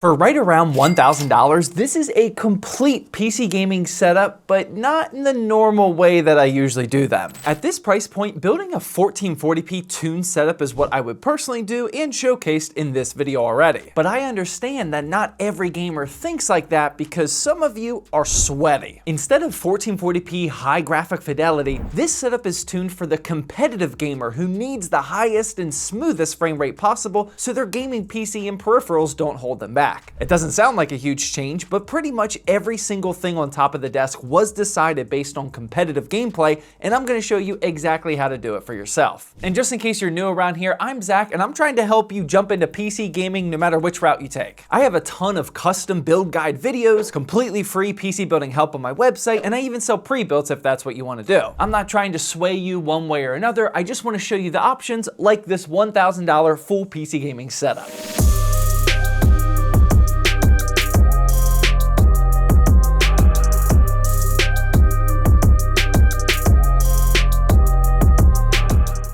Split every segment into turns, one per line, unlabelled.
For right around $1,000, this is a complete PC gaming setup, but not in the normal way that I usually do them. At this price point, building a 1440p tuned setup is what I would personally do and showcased in this video already. But I understand that not every gamer thinks like that because some of you are sweaty. Instead of 1440p high graphic fidelity, this setup is tuned for the competitive gamer who needs the highest and smoothest frame rate possible so their gaming PC and peripherals don't hold them back. It doesn't sound like a huge change, but pretty much every single thing on top of the desk was decided based on competitive gameplay, and I'm going to show you exactly how to do it for yourself. And just in case you're new around here, I'm Zach, and I'm trying to help you jump into PC gaming no matter which route you take. I have a ton of custom build guide videos, completely free PC building help on my website, and I even sell pre-builds if that's what you want to do. I'm not trying to sway you one way or another, I just want to show you the options like this $1,000 full PC gaming setup.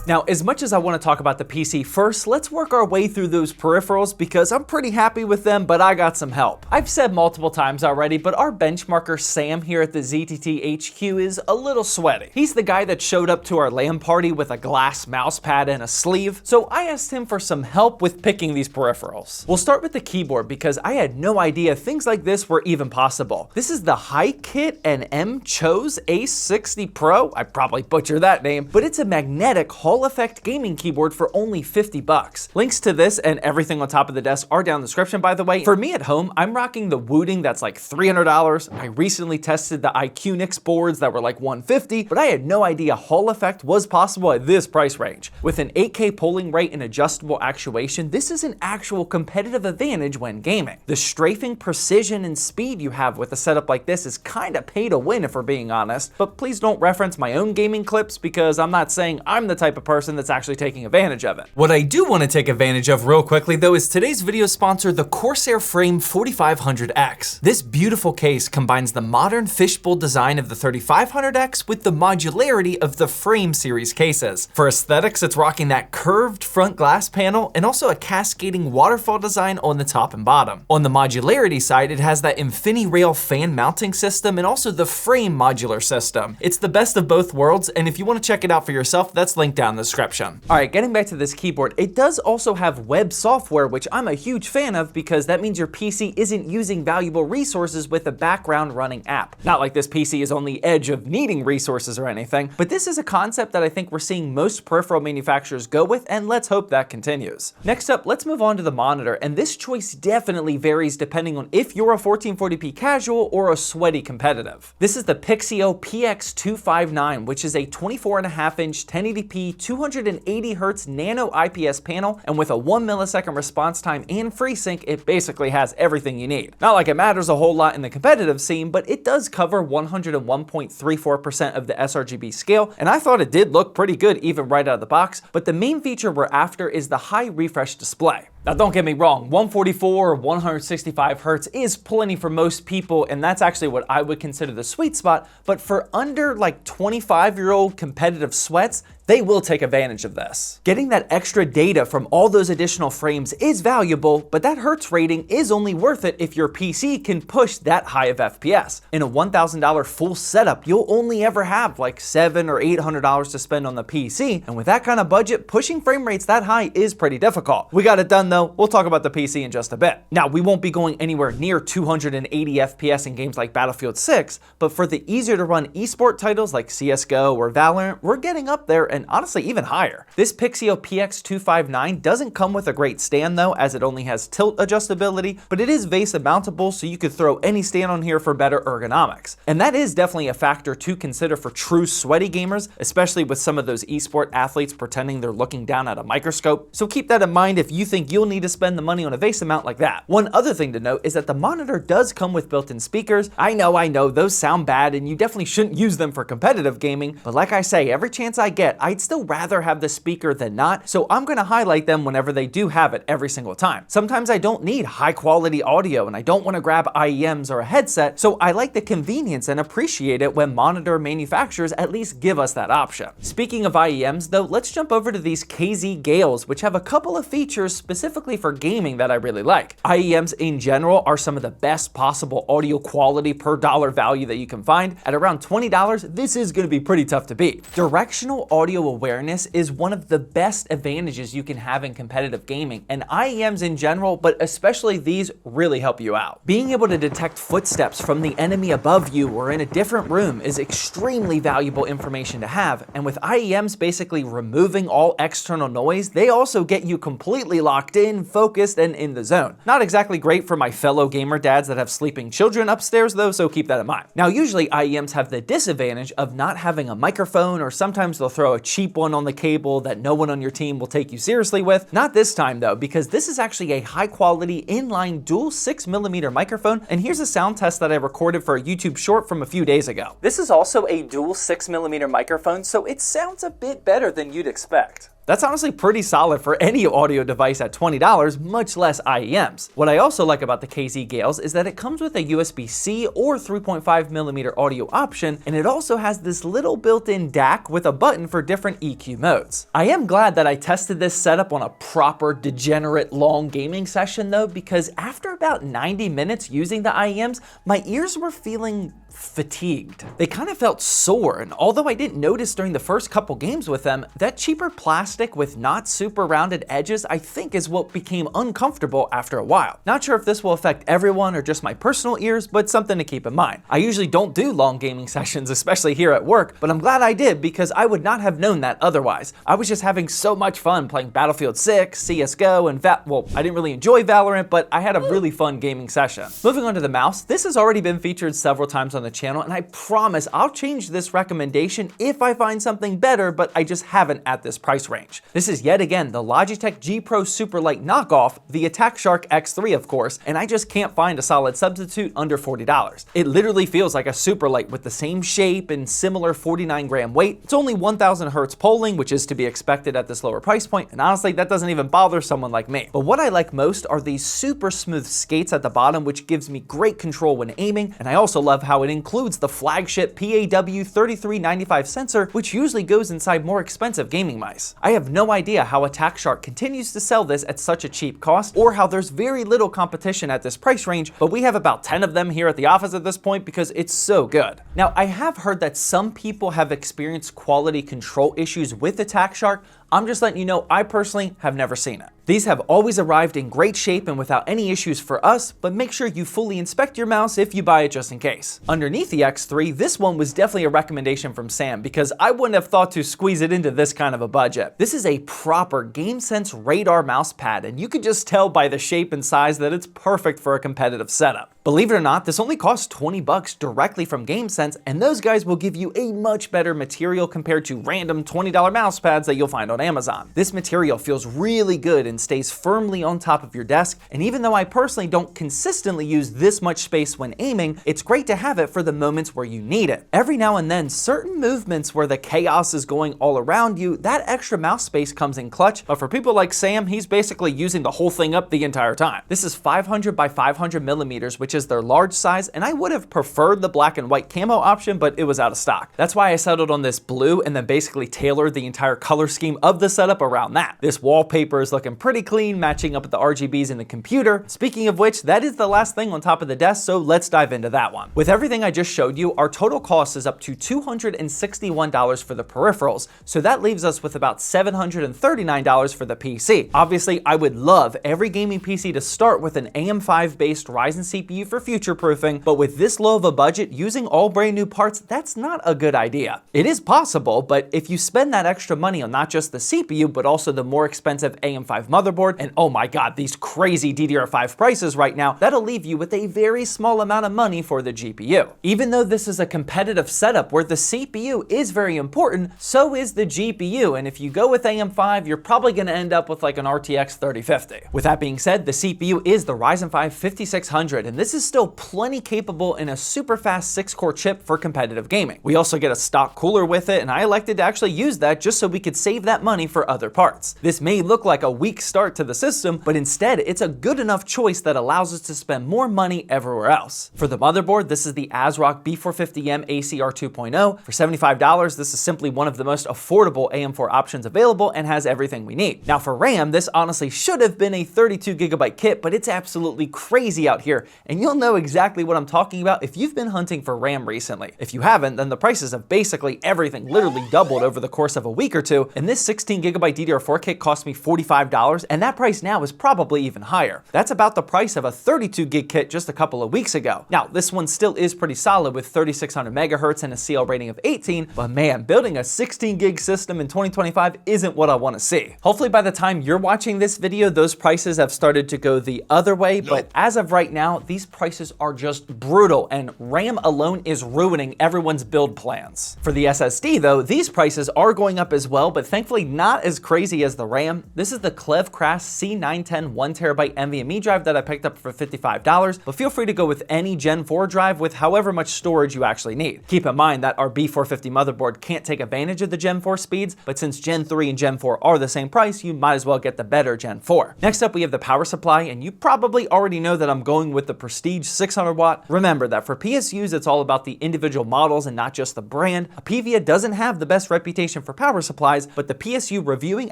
Now, as much as I want to talk about the PC first, let's work our way through those peripherals because I'm pretty happy with them, but I got some help. I've said multiple times already, but our benchmarker Sam here at the ZTT HQ is a little sweaty. He's the guy that showed up to our LAN party with a glass mouse pad and a sleeve, so I asked him for some help with picking these peripherals. We'll start with the keyboard because I had no idea things like this were even possible. This is the HiKit and M Chose A60 Pro. I probably butchered that name, but it's a magnetic Hall Effect gaming keyboard for only 50 bucks. Links to this and everything on top of the desk are down in the description, by the way. For me at home, I'm rocking the Wooting that's like $300. I recently tested the IQNix boards that were like $150, but I had no idea Hall Effect was possible at this price range. With an 8K polling rate and adjustable actuation, this is an actual competitive advantage when gaming. The strafing precision and speed you have with a setup like this is kinda pay to win if we're being honest, but please don't reference my own gaming clips because I'm not saying I'm the type of person that's actually taking advantage of it. What I do want to take advantage of real quickly though is today's video sponsor, the Corsair Frame 4500X. This beautiful case combines the modern fishbowl design of the 3500X with the modularity of the Frame series cases. For aesthetics, it's rocking that curved front glass panel and also a cascading waterfall design on the top and bottom. On the modularity side, it has that InfiniRail fan mounting system and also the Frame modular system. It's the best of both worlds, and if you want to check it out for yourself, that's linked down in the description. All right, getting back to this keyboard, it does also have web software, which I'm a huge fan of because that means your PC isn't using valuable resources with a background running app. Not like this PC is on the edge of needing resources or anything, but this is a concept that I think we're seeing most peripheral manufacturers go with, and let's hope that continues. Next up, let's move on to the monitor, and this choice definitely varies depending on if you're a 1440p casual or a sweaty competitive. This is the Pixio PX259, which is a 24.5-inch 1080p 280Hz nano IPS panel, and with a 1 millisecond response time and FreeSync, it basically has everything you need. Not like it matters a whole lot in the competitive scene, but it does cover 101.34% of the sRGB scale, and I thought it did look pretty good even right out of the box, but the main feature we're after is the high refresh display. Now don't get me wrong, 144 or 165 Hz is plenty for most people, and that's actually what I would consider the sweet spot, but for under like 25-year-old competitive sweats, they will take advantage of this. Getting that extra data from all those additional frames is valuable, but that Hertz rating is only worth it if your PC can push that high of FPS. In a $1,000 full setup, you'll only ever have like $700 or $800 to spend on the PC, and with that kind of budget, pushing frame rates that high is pretty difficult. We got it done though. We'll talk about the PC in just a bit. Now, we won't be going anywhere near 280 FPS in games like Battlefield 6, but for the easier to run esport titles like CSGO or Valorant, we're getting up there and honestly even higher. This Pixio PX259 doesn't come with a great stand though, as it only has tilt adjustability, but it is VESA mountable, so you could throw any stand on here for better ergonomics. And that is definitely a factor to consider for true sweaty gamers, especially with some of those esport athletes pretending they're looking down at a microscope. So keep that in mind if you think you'll need to spend the money on a VESA mount like that. One other thing to note is that the monitor does come with built-in speakers. I know, those sound bad and you definitely shouldn't use them for competitive gaming, but like I say, every chance I get, I'd still rather have the speaker than not, so I'm gonna highlight them whenever they do have it every single time. Sometimes I don't need high quality audio and I don't wanna grab IEMs or a headset, so I like the convenience and appreciate it when monitor manufacturers at least give us that option. Speaking of IEMs though, let's jump over to these KZ Gales, which have a couple of features specifically for gaming that I really like. IEMs in general are some of the best possible audio quality per dollar value that you can find. At around $20, this is gonna be pretty tough to beat. Directional audio awareness is one of the best advantages you can have in competitive gaming, and IEMs in general, but especially these, really help you out. Being able to detect footsteps from the enemy above you or in a different room is extremely valuable information to have, and with IEMs basically removing all external noise, they also get you completely locked in, focused, and in the zone. Not exactly great for my fellow gamer dads that have sleeping children upstairs though, so keep that in mind. Now usually IEMs have the disadvantage of not having a microphone, or sometimes they'll throw a cheap one on the cable that no one on your team will take you seriously with. Not this time though, because this is actually a high quality inline dual 6mm microphone, and here's a sound test that I recorded for a YouTube short from a few days ago. This is also a dual 6mm microphone, so it sounds a bit better than you'd expect. That's honestly pretty solid for any audio device at $20, much less IEMs. What I also like about the KZ Gales is that it comes with a USB-C or 3.5mm audio option, and it also has this little built-in DAC with a button for different EQ modes. I am glad that I tested this setup on a proper degenerate long gaming session though, because after about 90 minutes using the IEMs, my ears were feeling fatigued. They kind of felt sore, and although I didn't notice during the first couple games with them, that cheaper plastic with not super rounded edges I think is what became uncomfortable after a while. Not sure if this will affect everyone or just my personal ears, but something to keep in mind. I usually don't do long gaming sessions, especially here at work, but I'm glad I did because I would not have known that otherwise. I was just having so much fun playing Battlefield 6, CSGO, and well, I didn't really enjoy Valorant, but I had a really fun gaming session. Moving on to the mouse, this has already been featured several times on the channel, and I promise I'll change this recommendation if I find something better, but I just haven't at this price range. This is yet again the Logitech G Pro Superlight knockoff, the Attack Shark X3 of course, and I just can't find a solid substitute under $40. It literally feels like a Superlight with the same shape and similar 49-gram weight. It's only 1000 hertz polling, which is to be expected at this lower price point, and honestly that doesn't even bother someone like me. But what I like most are these super smooth skates at the bottom, which gives me great control when aiming, and I also love how it includes the flagship PAW3395 sensor, which usually goes inside more expensive gaming mice. I have no idea how Attack Shark continues to sell this at such a cheap cost, or how there's very little competition at this price range, but we have about 10 of them here at the office at this point because it's so good. Now, I have heard that some people have experienced quality control issues with Attack Shark. I'm just letting you know, I personally have never seen it. These have always arrived in great shape and without any issues for us, but make sure you fully inspect your mouse if you buy it just in case. Underneath the X3, this one was definitely a recommendation from Sam because I wouldn't have thought to squeeze it into this kind of a budget. This is a proper GameSense radar mouse pad, and you could just tell by the shape and size that it's perfect for a competitive setup. Believe it or not, this only costs $20 directly from GameSense, and those guys will give you a much better material compared to random $20 mouse pads that you'll find on Amazon. This material feels really good and stays firmly on top of your desk, and even though I personally don't consistently use this much space when aiming, it's great to have it for the moments where you need it. Every now and then, certain movements where the chaos is going all around you, that extra mouse space comes in clutch, but for people like Sam, he's basically using the whole thing up the entire time. This is 500 by 500 millimeters, which is their large size, and I would have preferred the black and white camo option, but it was out of stock. That's why I settled on this blue and then basically tailored the entire color scheme of the setup around that. This wallpaper is looking pretty clean, matching up with the RGBs in the computer. Speaking of which, that is the last thing on top of the desk, so let's dive into that one. With everything I just showed you, our total cost is up to $261 for the peripherals, so that leaves us with about $739 for the PC. Obviously, I would love every gaming PC to start with an AM5 based Ryzen CPU for future-proofing, but with this low of a budget, using all brand new parts, that's not a good idea. It is possible, but if you spend that extra money on not just the the CPU, but also the more expensive AM5 motherboard, and oh my god, these crazy DDR5 prices right now, that'll leave you with a very small amount of money for the GPU. Even though this is a competitive setup where the CPU is very important, so is the GPU, and if you go with AM5, you're probably going to end up with like an RTX 3050. With that being said, the CPU is the Ryzen 5 5600, and this is still plenty capable in a super fast 6-core chip for competitive gaming. We also get a stock cooler with it, and I elected to actually use that just so we could save that money for other parts. This may look like a weak start to the system, but instead it's a good enough choice that allows us to spend more money everywhere else. For the motherboard, this is the ASRock B450M ACR 2.0. For $75, this is simply one of the most affordable AM4 options available and has everything we need. Now for RAM, this honestly should have been a 32GB kit, but it's absolutely crazy out here, and you'll know exactly what I'm talking about if you've been hunting for RAM recently. If you haven't, then the prices of basically everything literally doubled over the course of a week or two, and this 16GB DDR4 kit cost me $45, and that price now is probably even higher. That's about the price of a 32GB kit just a couple of weeks ago. Now, this one still is pretty solid with 3600 megahertz and a CL rating of 18, but man, building a 16GB system in 2025 isn't what I want to see. Hopefully by the time you're watching this video, those prices have started to go the other way, but as of right now, these prices are just brutal, and RAM alone is ruining everyone's build plans. For the SSD though, these prices are going up as well, but thankfully not as crazy as the RAM. This is the Clevcraft C910 1TB NVMe drive that I picked up for $55, but feel free to go with any Gen 4 drive with however much storage you actually need. Keep in mind that our B450 motherboard can't take advantage of the Gen 4 speeds, but since Gen 3 and Gen 4 are the same price, you might as well get the better Gen 4. Next up, we have the power supply, and you probably already know that I'm going with the Prestige 600 watt. Remember that for PSUs, it's all about the individual models and not just the brand. Apevia doesn't have the best reputation for power supplies, but the PSU reviewing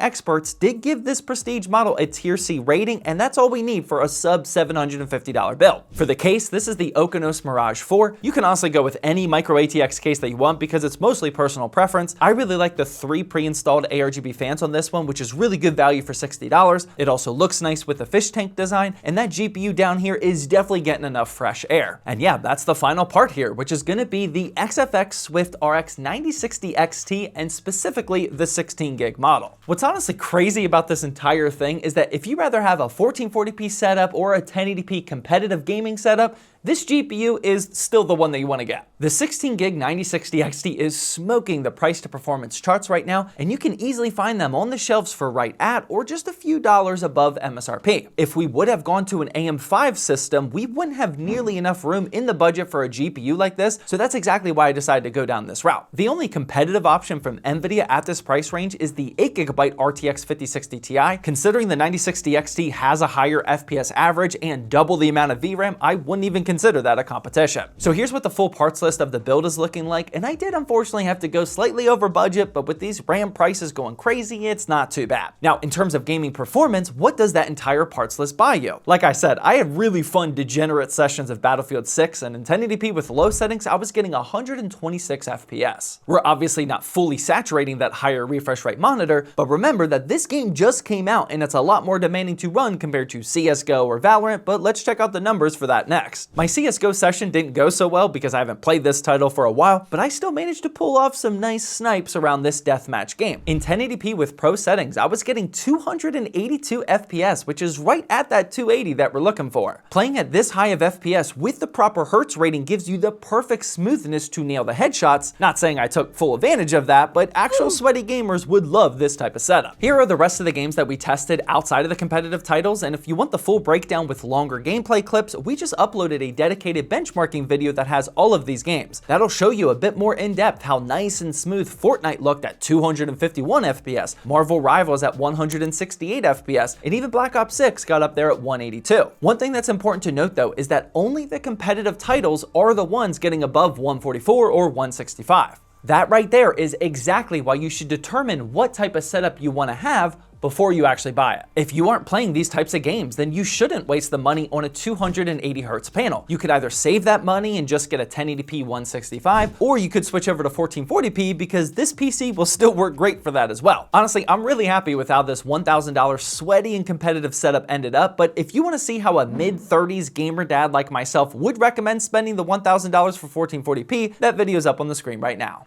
experts did give this Prestige model a Tier C rating, and that's all we need for a sub $750 build. For the case, this is the Okonos Mirage 4. You can honestly go with any micro ATX case that you want because it's mostly personal preference. I really like the 3 pre-installed ARGB fans on this one, which is really good value for $60. It also looks nice with the fish tank design, and that GPU down here is definitely getting enough fresh air. And yeah, that's the final part here, which is going to be the XFX Swift RX 9060 XT, and specifically the 16GB model. What's honestly crazy about this entire thing is that if you rather have a 1440p setup or a 1080p competitive gaming setup, this GPU is still the one that you want to get. The 16GB 9060 XT is smoking the price to performance charts right now, and you can easily find them on the shelves for right at or just a few dollars above MSRP. If we would have gone to an AM5 system, we wouldn't have nearly enough room in the budget for a GPU like this, so that's exactly why I decided to go down this route. The only competitive option from NVIDIA at this price range is the 8GB RTX 5060 Ti. Considering the 9060 XT has a higher FPS average and double the amount of VRAM, I wouldn't even consider that a competition. So here's what the full parts list of the build is looking like, and I did unfortunately have to go slightly over budget, but with these RAM prices going crazy, it's not too bad. Now, in terms of gaming performance, what does that entire parts list buy you? Like I said, I had really fun degenerate sessions of Battlefield 6, and in 1080p with low settings, I was getting 126 FPS. We're obviously not fully saturating that higher refresh rate monitor, but remember that this game just came out and it's a lot more demanding to run compared to CSGO or Valorant, but let's check out the numbers for that next. My CSGO session didn't go so well because I haven't played this title for a while, but I still managed to pull off some nice snipes around this deathmatch game. In 1080p with pro settings, I was getting 282 FPS, which is right at that 280 that we're looking for. Playing at this high of FPS with the proper Hertz rating gives you the perfect smoothness to nail the headshots. Not saying I took full advantage of that, but actual sweaty gamers would love this type of setup. Here are the rest of the games that we tested outside of the competitive titles, and if you want the full breakdown with longer gameplay clips, we just uploaded a dedicated benchmarking video that has all of these games. That'll show you a bit more in depth how nice and smooth Fortnite looked at 251 FPS, Marvel Rivals at 168 FPS, and even Black Ops 6 got up there at 182. One thing that's important to note though is that only the competitive titles are the ones getting above 144 or 165. That right there is exactly why you should determine what type of setup you want to have before you actually buy it. If you aren't playing these types of games, then you shouldn't waste the money on a 280 Hz panel. You could either save that money and just get a 1080p 165, or you could switch over to 1440p because this PC will still work great for that as well. Honestly, I'm really happy with how this $1,000 sweaty and competitive setup ended up, but if you want to see how a mid-30s gamer dad like myself would recommend spending the $1,000 for 1440p, that video is up on the screen right now.